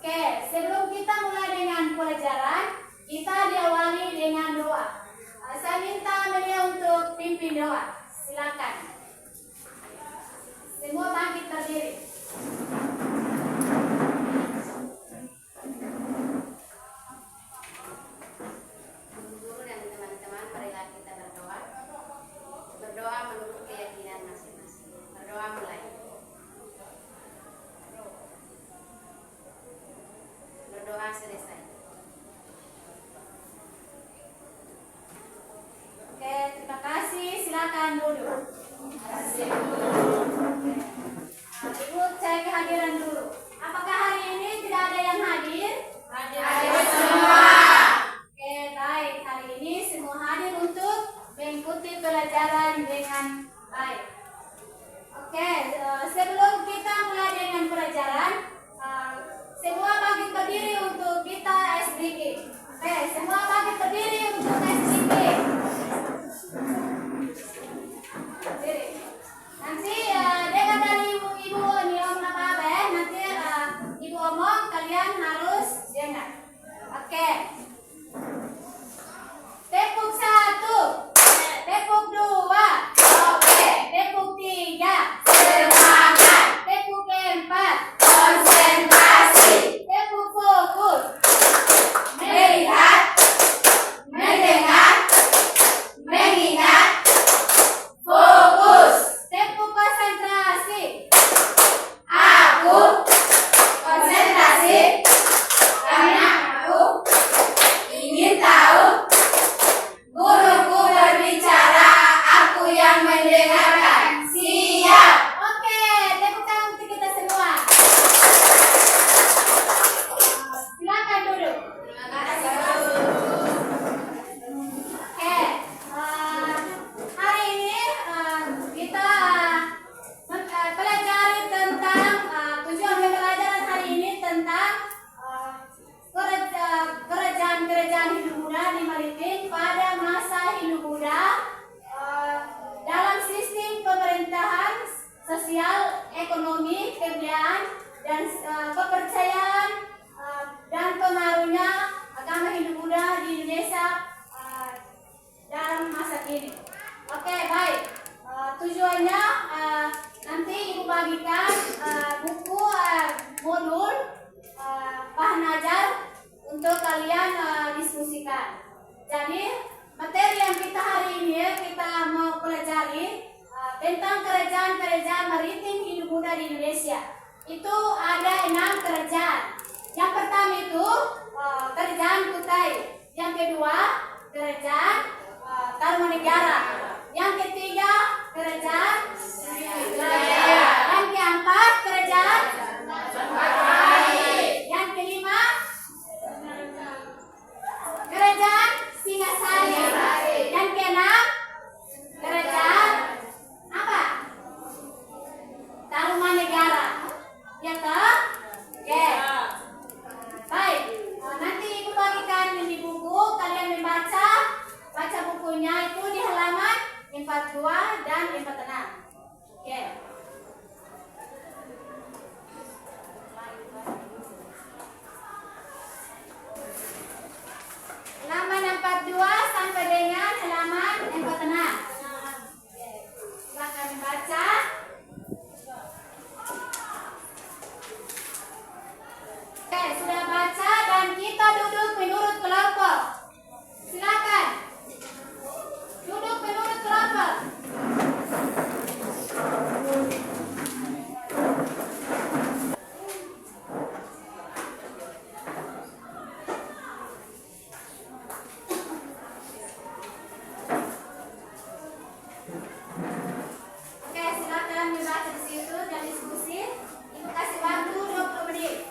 Oke, sebelum kita mulai dengan pelajaran, kita diawali dengan doa. Saya minta Amelia untuk pimpin doa. Silakan. Semua bangkit berdiri. Guru dan teman-teman, marilah kita berdoa. Berdoa menurut keyakinan masing-masing. Berdoa mulai. Berdoa selesai. Oke, terima kasih. Silakan duduk. Ibu cek kehadiran dulu. Apakah hari ini tidak ada yang hadir? Hadir semua. Oke, baik. Hari ini semua hadir untuk mengikuti pelajaran dengan baik. Oke, sebelum kita mulai dengan pelajaran, semua bangkit berdiri untuk kita SDG. Oke, semua bangkit berdiri untuk SDG. Berdiri. Nanti dengar dari ibu ini om apa ya? Nanti ibu omong, kalian harus dengar. Oke. Tepuk 1, tepuk 2, oke. Tepuk 3, semangat. Tepuk 4, konsentrasi. Tepuk fokus. Melihat, mendengar, mengingat, fokus. Tepuk konsentrasi. Aku konsentrasi karena aku ingin tahu. Guruku berbicara, aku yang mendengarkan. Siap. Oke, tepuk tangan untuk kita semua. Silakan duduk. Terima kasih. Oke, hari ini kita pelajari tentang tujuan pembelajaran hari ini tentang kerajaan hidup muda di Maritim pada masa hidup muda dalam sistem pemerintahan, sosial, ekonomi, kebudayaan, dan kepercayaan dan pengaruhnya agama hidup muda di Indonesia dalam masa kini. Oke, baik. Tujuannya nanti ibu bagikan buku modul bahan ajar untuk kalian diskusikan. Jadi materi yang kita hari ini kita mau pelajari tentang kerajaan maritim hidup muda di Indonesia. Itu ada 6 kerajaan. Yang pertama itu kerajaan Kutai. Yang kedua kerajaan Tarumanegara. Yang ketiga kerajaan Sriwijaya. Yang keempat kerajaan Majapahit. Yang kelima kerajaan Singasari. Yang keenam kerajaan apa? Tarumanegara. Ya toh? Oke. Baik. Nanti ibu bagikan di buku, kalian membaca. Baca bukunya itu di halaman 42 dan 46. Oke. Halaman 42 sampai dengan halaman 46. Silakan membaca. Oke, sudah baca dan kita duduk menurut kelompok. Silakan. Duduk menurut kelompok. Oke, silakan membaca di situ dan diskusi. Ibu kasih waktu 20 menit.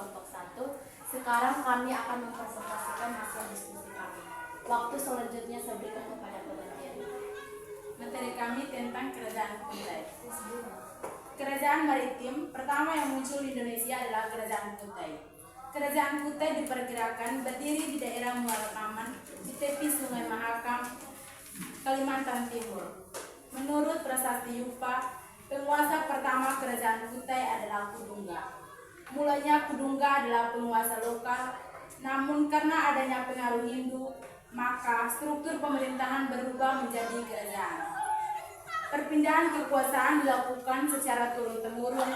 kelompok 1. Sekarang kami akan mempresentasikan hasil diskusi kami. Waktu selanjutnya saya berikan kepada penelitian. Materi kami tentang Kerajaan Kutai. Kerajaan maritim pertama yang muncul di Indonesia adalah Kerajaan Kutai. Kerajaan Kutai diperkirakan berdiri di daerah Muara Taman di tepi Sungai Mahakam, Kalimantan Timur. Menurut prasasti Yupa, penguasa pertama Kerajaan Kutai adalah Kudungga. Mulanya Kudungga adalah penguasa lokal, namun karena adanya pengaruh Hindu, maka struktur pemerintahan berubah menjadi kerajaan. Perpindahan kekuasaan dilakukan secara turun-temurun,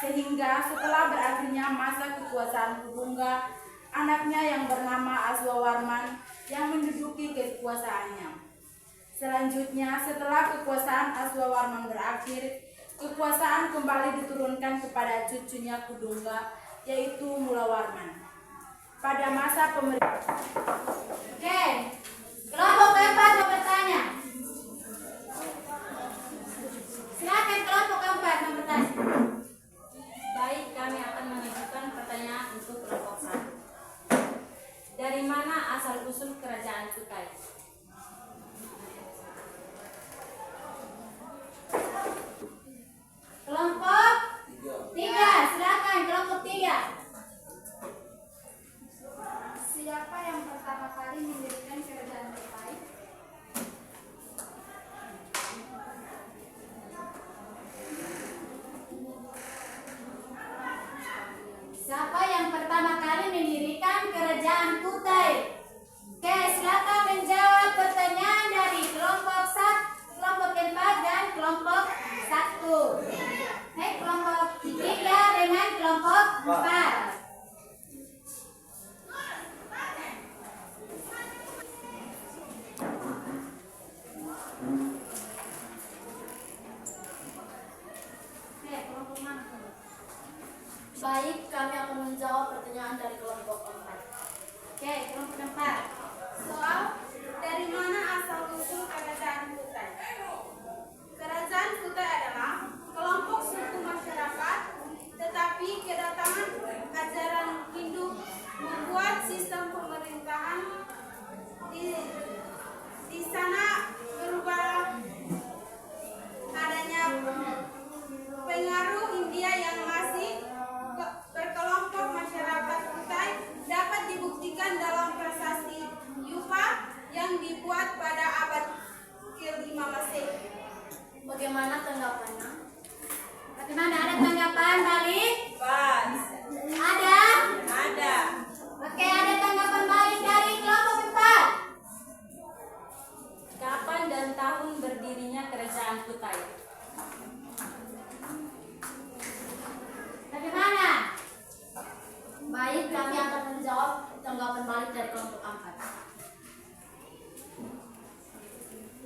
sehingga setelah berakhirnya masa kekuasaan Kudungga, anaknya yang bernama Aswawarman yang menduduki kekuasaannya. Selanjutnya, setelah kekuasaan Aswawarman berakhir, kekuasaan kembali diturunkan kepada cucunya Kudungga, yaitu Mulawarman. Pada masa pemerintahan. Oke, kelompok keempat mau bertanya. Silakan kelompok keempat mau bertanya. Baik, kami akan mengajukan pertanyaan untuk kelompok 1. Dari mana asal-usul Kerajaan Kutai? Kelompok 3, silakan kelompok 3. Siapa yang pertama kali mendirikan Kerajaan Kutai? Siapa yang pertama kali mendirikan Kerajaan Kutai? Oke, silakan menjawab pertanyaan dari kelompok 1, kelompok 4 dan kelompok 1. Kelompok 3 dengan kelompok 4. Baik, kami akan menjawab pertanyaan dari kelompok 4. Oke, kelompok 4. Soal dari mana asal-usul Kerajaan Kutai? Kerajaan Kutai adalah kelompok suku masyarakat, tetapi kedatangan ajaran Hindu membuat sistem pemerintahan di sana berubah. Adanya pengaruh India yang masih berkelompok masyarakat Kutai dapat dibuktikan dalam prasasti Yupa yang dibuat pada abad ke-5 Masehi. Bagaimana tanggapannya? Bagaimana, ada tanggapan balik? Pas. Ada? Ada. Oke, ada tanggapan balik dari kelompok 4. Kapan dan tahun berdirinya Kerajaan Kutai? Bagaimana? Baik, kami akan menjawab tanggapan balik dari kelompok 4.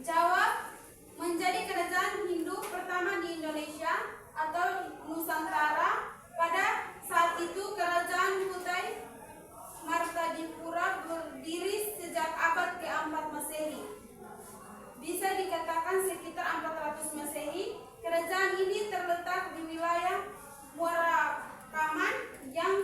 Jawab, menjadi kerajaan Hindu pertama di Indonesia atau Nusantara. Pada saat itu Kerajaan Kutai Martadipura berdiri sejak abad ke-4 Masehi. Bisa dikatakan sekitar 400 Masehi. Kerajaan ini terletak di wilayah Muara Taman yang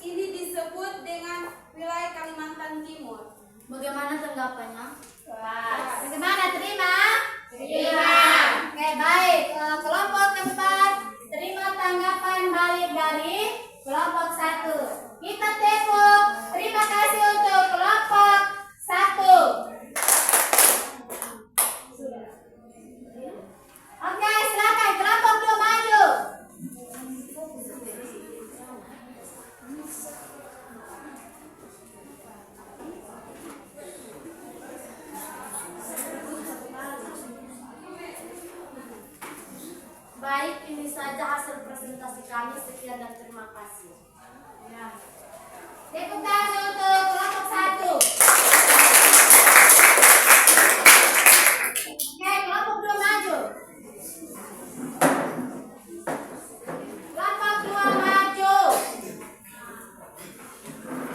ini disebut dengan wilayah Kalimantan Timur. Bagaimana tanggapannya? Pas. Bagaimana, terima? Terima. Oke, baik. Kelompok 4 terima tanggapan balik dari kelompok 1. Kita tepuk. Terima kasih untuk kelompok 1. Oke, silakan kelompok 2 maju. Baik, ini saja hasil presentasi kami. Sekian dan terima kasih. Tepuk tangan untuk kelompok 1. Oke, kelompok 2 maju. Kelompok 2 maju.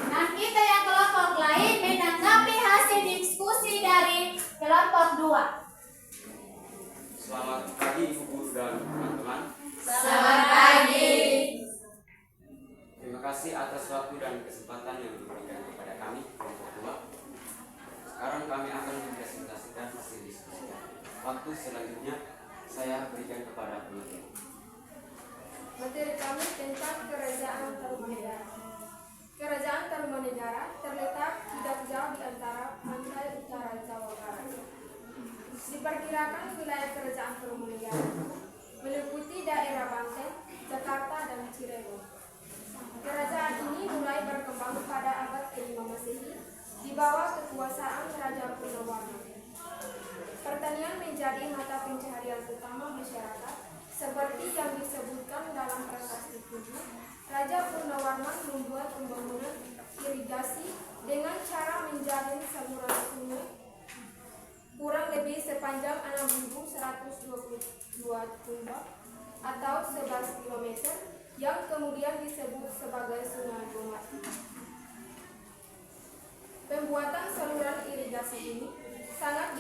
Dan kita yang kelompok lain menanggapi hasil diskusi dari kelompok 2. Selamat pagi Ibu Guru dan teman-teman. Selamat pagi. kasih atas waktu dan kesempatan yang diberikan kepada kami kelompok 2. Sekarang kami akan mempresentasikan hasil diskusi. Waktu selanjutnya saya berikan kepada pemateri. Materi kami tentang Kerajaan Tarumanegara. Kerajaan Tarumanegara terletak tidak jauh di antara pantai utara Jawa Barat. Diperkirakan wilayah Kerajaan Tarumanegara meliputi daerah Banten, Jakarta, dan Cirebon. Kerajaan ini mulai berkembang pada abad ke-5 Masehi di bawah kekuasaan Raja Purnawarman. Pertanian menjadi mata pencaharian utama masyarakat. Seperti yang disebutkan dalam prasasti 7, Raja Purnawarman membuat pembangunan irigasi dengan cara menjalin saluran sungai kurang lebih sepanjang 6.122 tumbak atau 11 km yang kemudian disebut sebagai Sungai Gomat. Pembuatan saluran irigasi ini sangat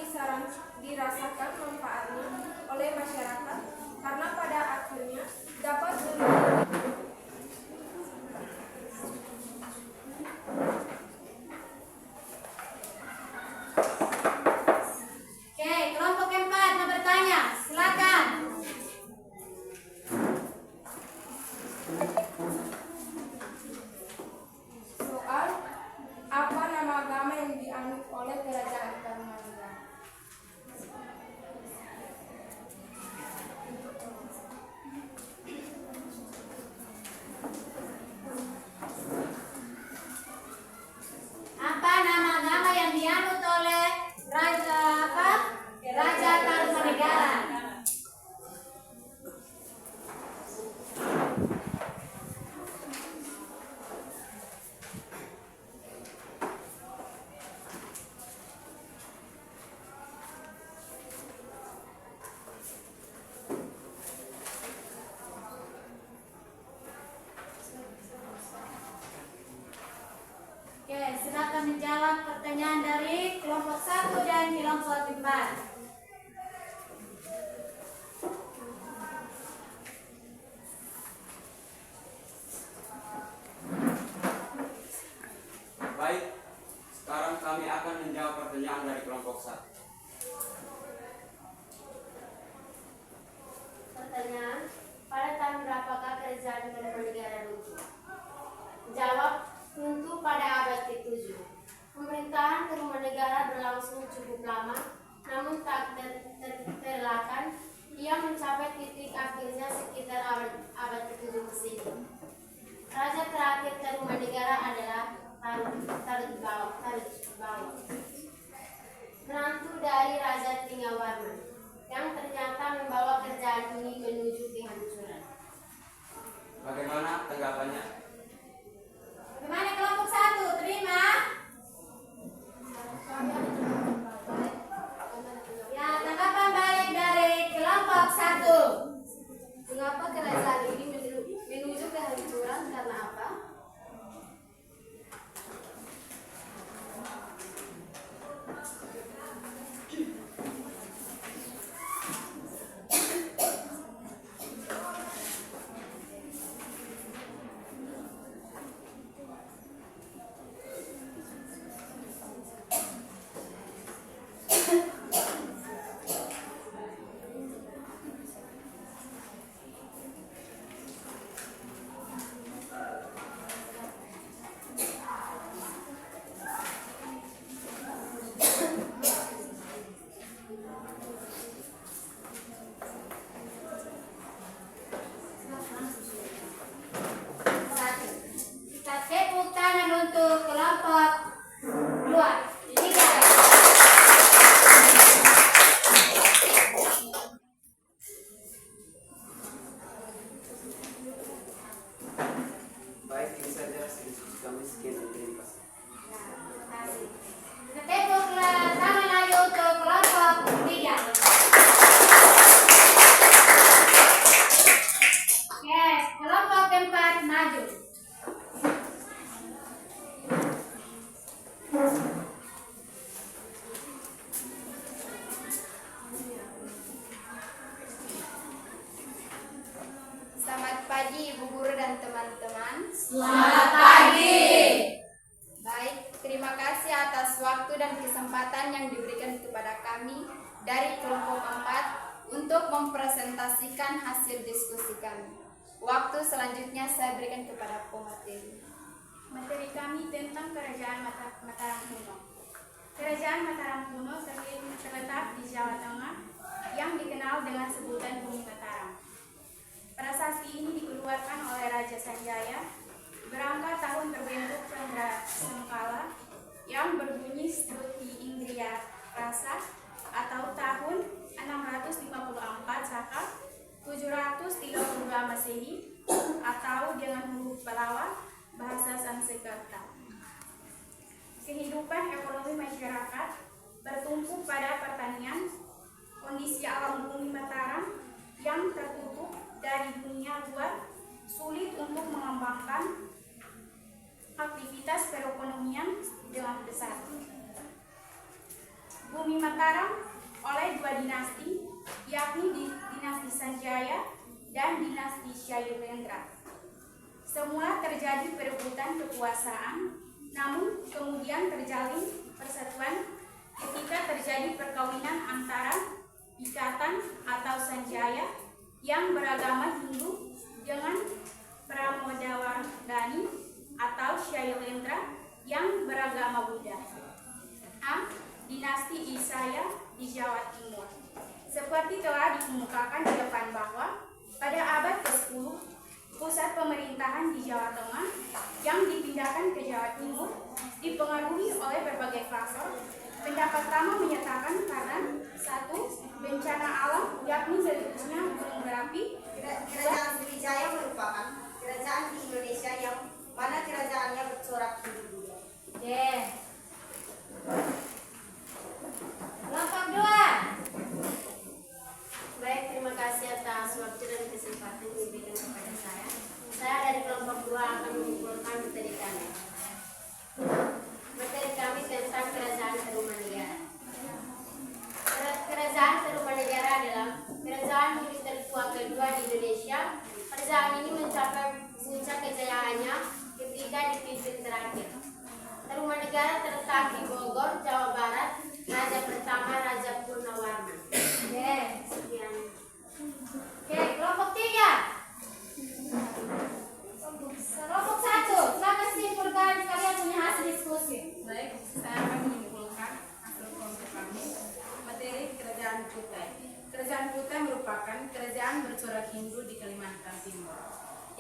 dirasakan manfaatnya oleh masyarakat karena pada akhirnya dapat Oke, kelompok 4 mau bertanya, silakan. soal apa nama agama yang dianut oleh Kerajaan Tarumanegara. Apa nama agama yang dianut oleh Raja Tarumanegara? Oke, silakan menjawab pertanyaan dari kelompok 1 dan kelompok 4. Baik, sekarang kami akan menjawab pertanyaan dari kelompok 1. Pertanyaan, pada tahun berapakah Kerajaan Tarumanegara runtuh? Jawab, runtuh pada abad ke-7. Pemerintahan Tarumanegara berlangsung cukup lama, namun tak terelakkan ia mencapai titik akhirnya sekitar abad ke-7 Masehi. Raja terakhir Tarumanegara adalah Tarubawa, menantu dari Raja Tringawarman, yang ternyata membawa kerajaan ini menuju kehancuran. Bagaimana tanggapannya? Bagaimana kelompok 1? Terima? Ya, tanggapan baik dari kelompok 1. Mengapa kerajaan ini menuju kehancuran? Karena apa? Kita tepuk tangan untuk kelompok 2. 3. Baik, ini saja diskusi kami. Sekian dan terima kasih. Kita tepuk tangan lagi untuk kelompok 3. Oke, kelompok 4 maju. Selamat pagi Ibu Guru dan teman-teman. Selamat yang diberikan kepada kami dari kelompok 4 untuk mempresentasikan hasil diskusi kami. Waktu selanjutnya saya berikan kepada pemateri. Materi kami tentang Kerajaan Mataram Kuno. Kerajaan Mataram Kuno terletak di Jawa Tengah yang dikenal dengan sebutan Bumi Mataram. Prasasti ini dikeluarkan oleh Raja Sanjaya berangka tahun terbentuk Chandra Sengkala yang berbunyi Stuti Indriya Rasa atau tahun 654 Saka 732 Masehi atau dengan huruf Palawa bahasa Sanskerta. Kehidupan ekonomi masyarakat bertumpu pada pertanian. Kondisi alam bumi Mataram yang tertutup dari dunia luar sulit untuk mengembangkan aktivitas perekonomian dengan besar. Bumi Mataram oleh dua dinasti, yakni dinasti Sanjaya dan dinasti Syailendra. Semula terjadi perebutan kekuasaan, namun kemudian terjalin persatuan ketika terjadi perkawinan antara Ikatan atau Sanjaya yang beragama Hindu dengan Pramodawardhani atau Syailendra yang beragama Buddha. Dinasti Isaya di Jawa Timur. Seperti telah dikemukakan di depan bahwa pada abad ke-10 pusat pemerintahan di Jawa Tengah yang dipindahkan ke Jawa Timur dipengaruhi oleh berbagai faktor. Pendapat pertama menyatakan karena 1. Bencana alam yakni meletusnya gunung berapi. Kerajaan Sriwijaya merupakan kerajaan di Indonesia yang mana kerajaannya bercorak Hindu. Kelompok 2. Baik, terima kasih atas waktu dan kesempatan yang diberikan kepada saya. Saya dari kelompok 2 akan menyimpulkan materi kami. Materi kami tentang Kerajaan Tarumanegara. Kerajaan Tarumanegara adalah kerajaan militer tua kedua di Indonesia. Kerajaan ini mencapai puncak kejayaannya ketika dipimpin terakhir. Tarumanegara terletak di Bogor, Jawa Barat. Raja pertama Raja Purnawarman. Sekian. Kelompok 3. Kelompok 1. Silakan simpulkan kalian punya hasil diskusi. Baik, saya akan menyimpulkan hasil kelompok kami. Materi Kerajaan Kutai. Kerajaan Kutai merupakan kerajaan bercorak Hindu di Kalimantan Timur,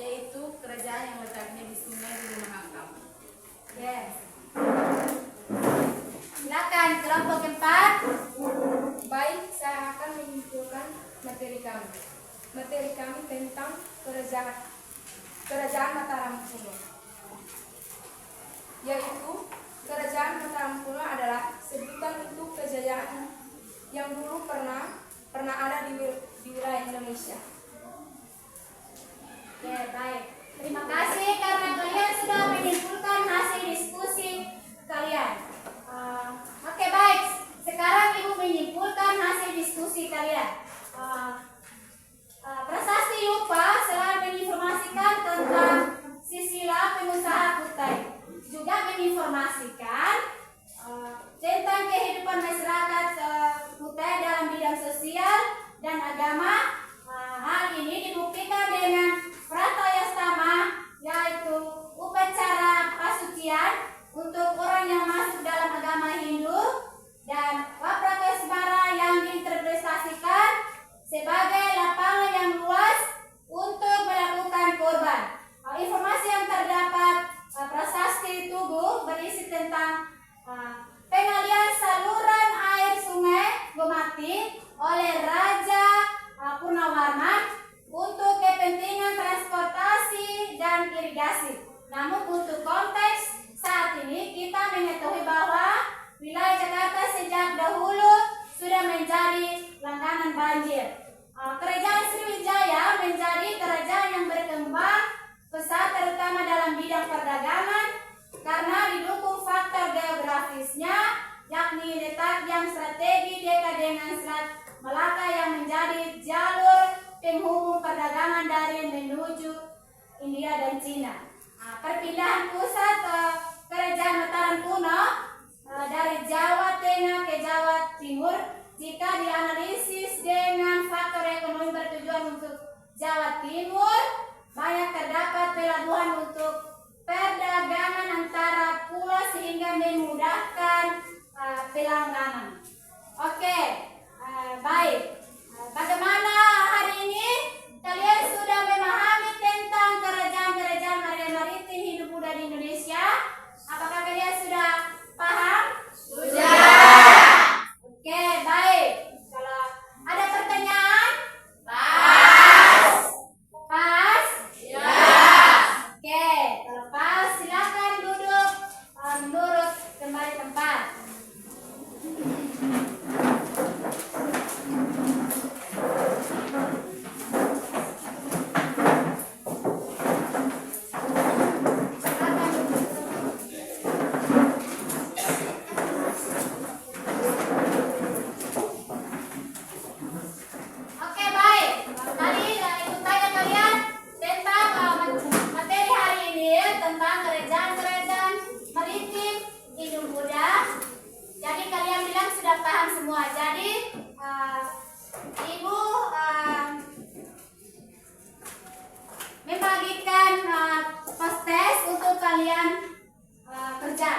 yaitu kerajaan yang letaknya di Sungai Hulu Mahakam. Silakan kelompok 4. Baik, saya akan menyimpulkan materi kami. Materi kami tentang Kerajaan Mataram Kuno, yaitu Kerajaan Mataram Kuno adalah sebutan untuk kejayaan yang dulu pernah ada di wilayah Indonesia. Baik. Terima kasih karena kalian sudah menyimpulkan hasil diskusi kalian. Oke, baik. Sekarang Ibu menyimpulkan hasil diskusi kalian. Prasasti Yupa selain menginformasikan tentang silsilah pengusaha Kutai, juga menginformasikan tentang kehidupan masyarakat Kutai dalam bidang sosial dan agama. Hal ini dibuktikan dengan Pratayastama, yaitu upacara pasucian untuk orang yang masuk dalam agama Hindu, dan Waprakesbara yang diinterpretasikan sebagai lapangan yang luas untuk melakukan kurban. Informasi yang terdapat prasasti tubuh berisi tentang pengalian saluran air sungai Gomati oleh Raja Purnawarman untuk kepentingan transportasi dan irigasi. Namun untuk konteks saat ini kita mengetahui bahwa wilayah Jakarta sejak dahulu sudah menjadi langganan banjir. Kerajaan Sriwijaya menjadi kerajaan yang berkembang pesat terutama dalam bidang perdagangan karena didukung faktor geografisnya, yakni letak yang strategi dekat dengan Selat Malaka yang menjadi jalur penghubung perdagangan dari menuju India dan Cina. Perpindahan pusat Kerajaan Mataram Kuno dari Jawa Tengah ke Jawa jika dianalisis dengan faktor ekonomi bertujuan untuk Jawa Timur, banyak terdapat pelabuhan untuk perdagangan antara pulau sehingga memudahkan pelangganan. Oke, baik. Bagaimana hari ini? Kalian sudah memahami tentang kerajaan-kerajaan maritim hidup muda di Indonesia? Apakah kalian sudah paham? Oke, baik. Kalau ada pertanyaan? Pas? Oke, kalau pas silakan duduk menurut kembali tempat. Oke, baik. Tadi ikut tanya kalian tentang materi hari ini tentang kerajaan-kerajaan maritim hidup muda. Jadi kalian bilang sudah paham semua. Jadi Ibu membagikan post-test untuk kalian kerja.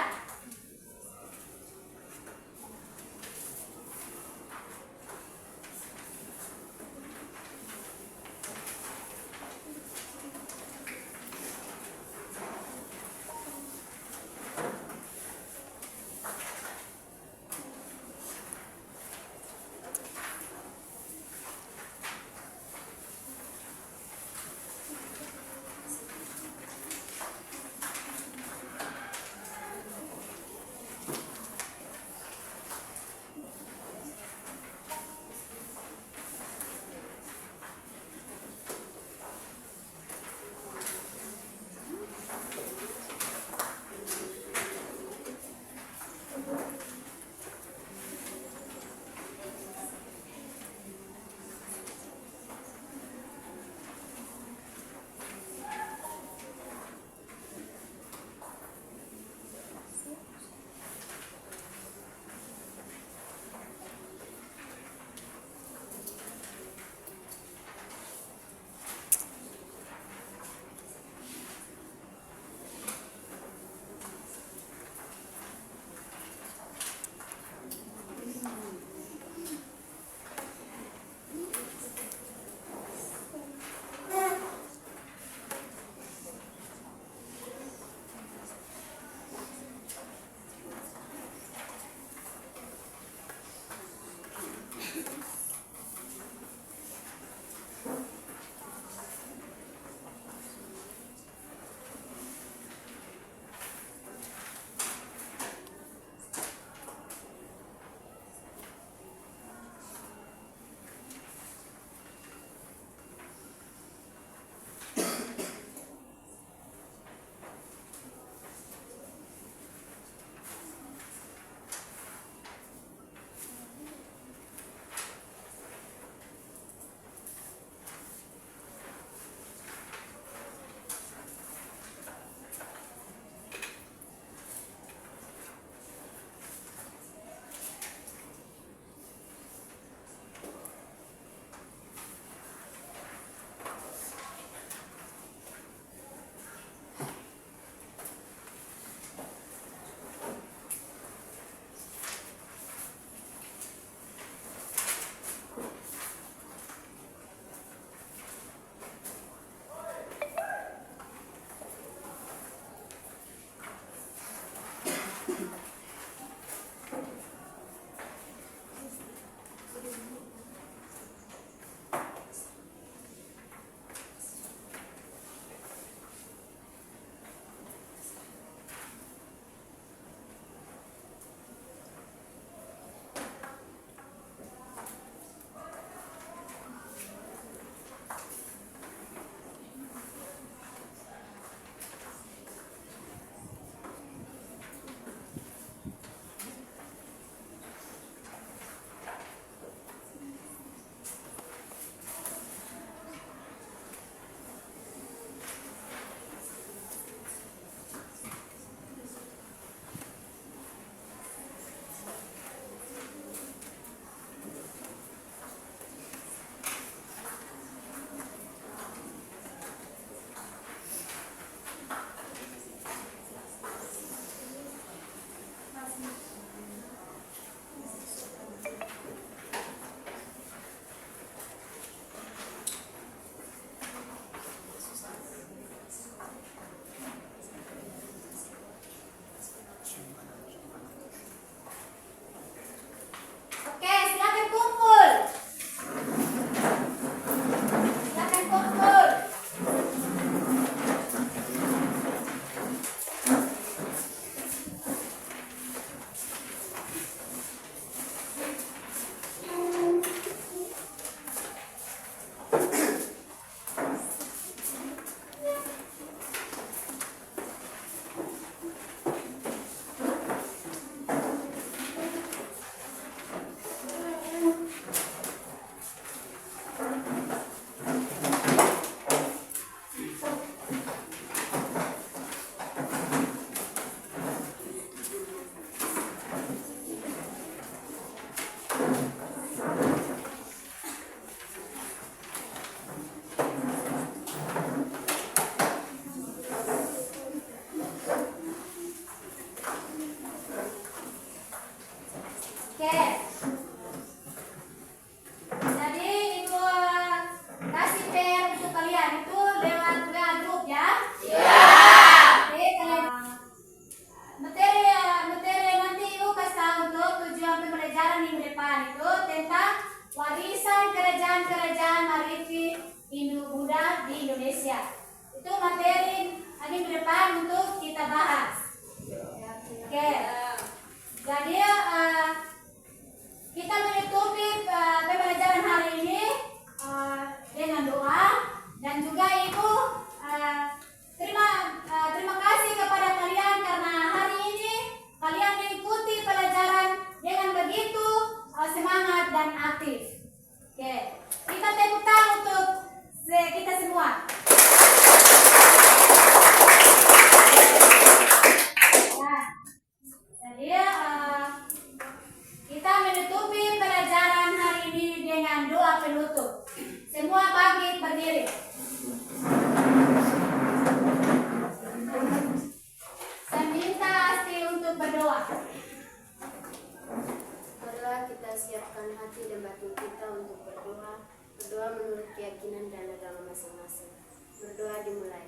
keyakinan dan agama masing-masing. Berdoa dimulai.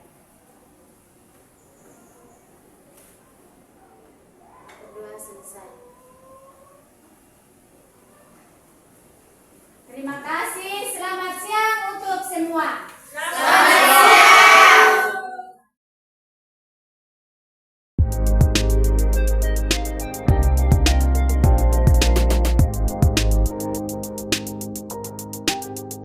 Berdoa selesai. Terima kasih, selamat siang untuk semua.